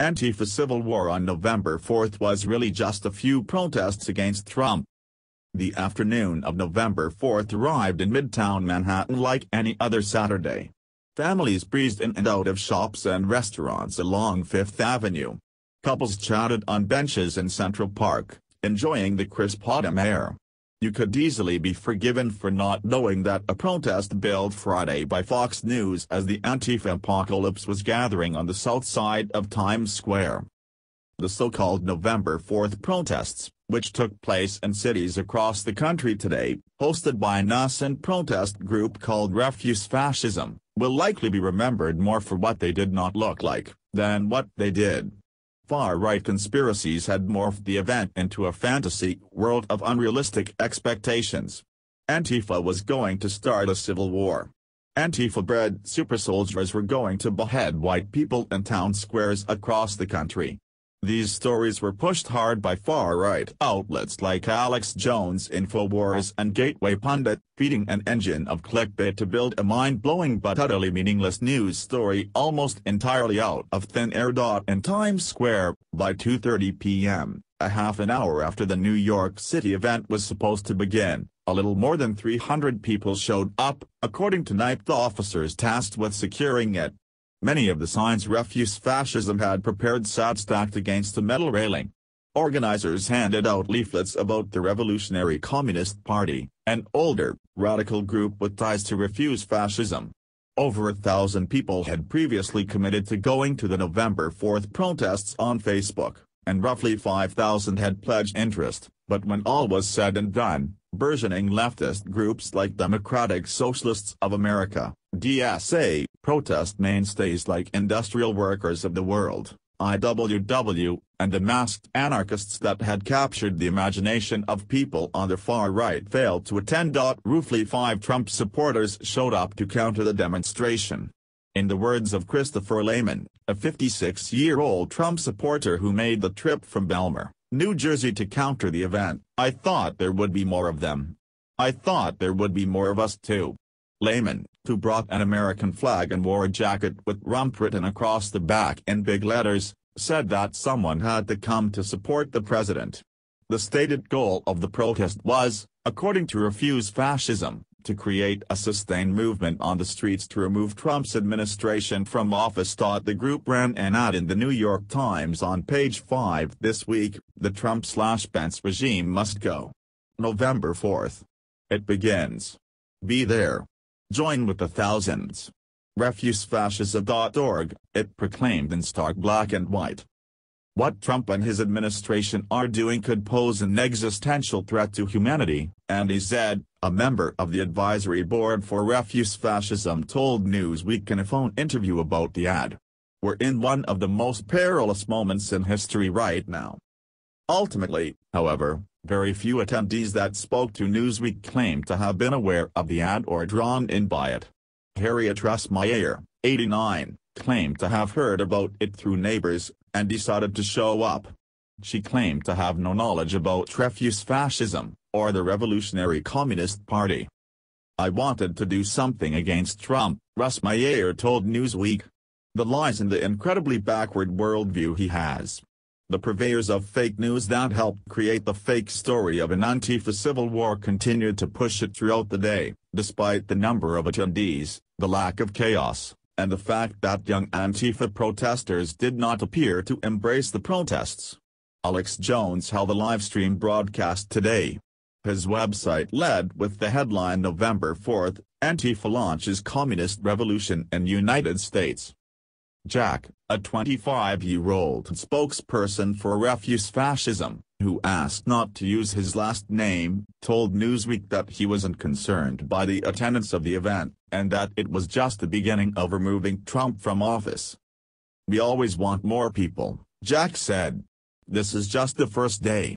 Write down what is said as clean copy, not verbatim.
Antifa civil war on November 4th was really just a few protests against Trump. The afternoon of November 4th arrived in Midtown Manhattan like any other Saturday. Families breezed in and out of shops and restaurants along Fifth Avenue. Couples chatted on benches in Central Park, enjoying the crisp autumn air. You could easily be forgiven for not knowing that a protest billed Friday by Fox News as the Antifa apocalypse was gathering on the south side of Times Square. The so-called November 4th protests, which took place in cities across the country today, hosted by a nascent protest group called Refuse Fascism, will likely be remembered more for what they did not look like, than what they did. Far-right conspiracies had morphed the event into a fantasy world of unrealistic expectations. Antifa was going to start a civil war. Antifa-bred supersoldiers were going to behead white people in town squares across the country. These stories were pushed hard by far-right outlets like Alex Jones' Infowars and Gateway Pundit, feeding an engine of clickbait to build a mind-blowing but utterly meaningless news story almost entirely out of thin air. In Times Square, by 2:30 p.m., a half an hour after the New York City event was supposed to begin, a little more than 300 people showed up, according to night officers tasked with securing it. Many of the signs Refuse Fascism had prepared sat stacked against the metal railing. Organizers handed out leaflets about the Revolutionary Communist Party, an older, radical group with ties to Refuse Fascism. Over 1,000 people had previously committed to going to the November 4th protests on Facebook, and roughly 5,000 had pledged interest, but when all was said and done, burgeoning leftist groups like Democratic Socialists of America, DSA, protest mainstays like Industrial Workers of the World, IWW, and the masked anarchists that had captured the imagination of people on the far right failed to attend. Roughly 5 Trump supporters showed up to counter the demonstration. In the words of Christopher Lehman, a 56-year-old Trump supporter who made the trip from Belmar, New Jersey to counter the event, "I thought there would be more of them. I thought there would be more of us too." Lehman, who brought an American flag and wore a jacket with Trump written across the back in big letters, said that someone had to come to support the president. The stated goal of the protest was, according to Refuse Fascism, to create a sustained movement on the streets to remove Trump's administration from office. The group ran an ad in the New York Times on page 5 this week: "The Trump/Pence regime must go. November 4th. It begins. Be there. Join with the thousands." Refusefascism.org, it proclaimed in stark black and white. What Trump and his administration are doing could pose an existential threat to humanity, Andy Zed, a member of the advisory board for Refuse Fascism, told Newsweek in a phone interview about the ad. "We're in one of the most perilous moments in history right now." Ultimately, however, very few attendees that spoke to Newsweek claimed to have been aware of the ad or drawn in by it. Harriet Russmeyer, 89, claimed to have heard about it through neighbors, and decided to show up. She claimed to have no knowledge about Refuse Fascism, or the Revolutionary Communist Party. "I wanted to do something against Trump," Russmeyer told Newsweek. "The lies and the incredibly backward worldview he has. The purveyors of fake news that helped create the fake story of an Antifa civil war continued to push it throughout the day, despite the number of attendees, the lack of chaos, and the fact that young Antifa protesters did not appear to embrace the protests." Alex Jones held the livestream broadcast today. His website led with the headline "November 4th, Antifa launches Communist Revolution in United States." Jack, a 25-year-old spokesperson for Refuse Fascism, who asked not to use his last name, told Newsweek that he wasn't concerned by the attendance of the event, and that it was just the beginning of removing Trump from office. "We always want more people," Jack said. "This is just the first day."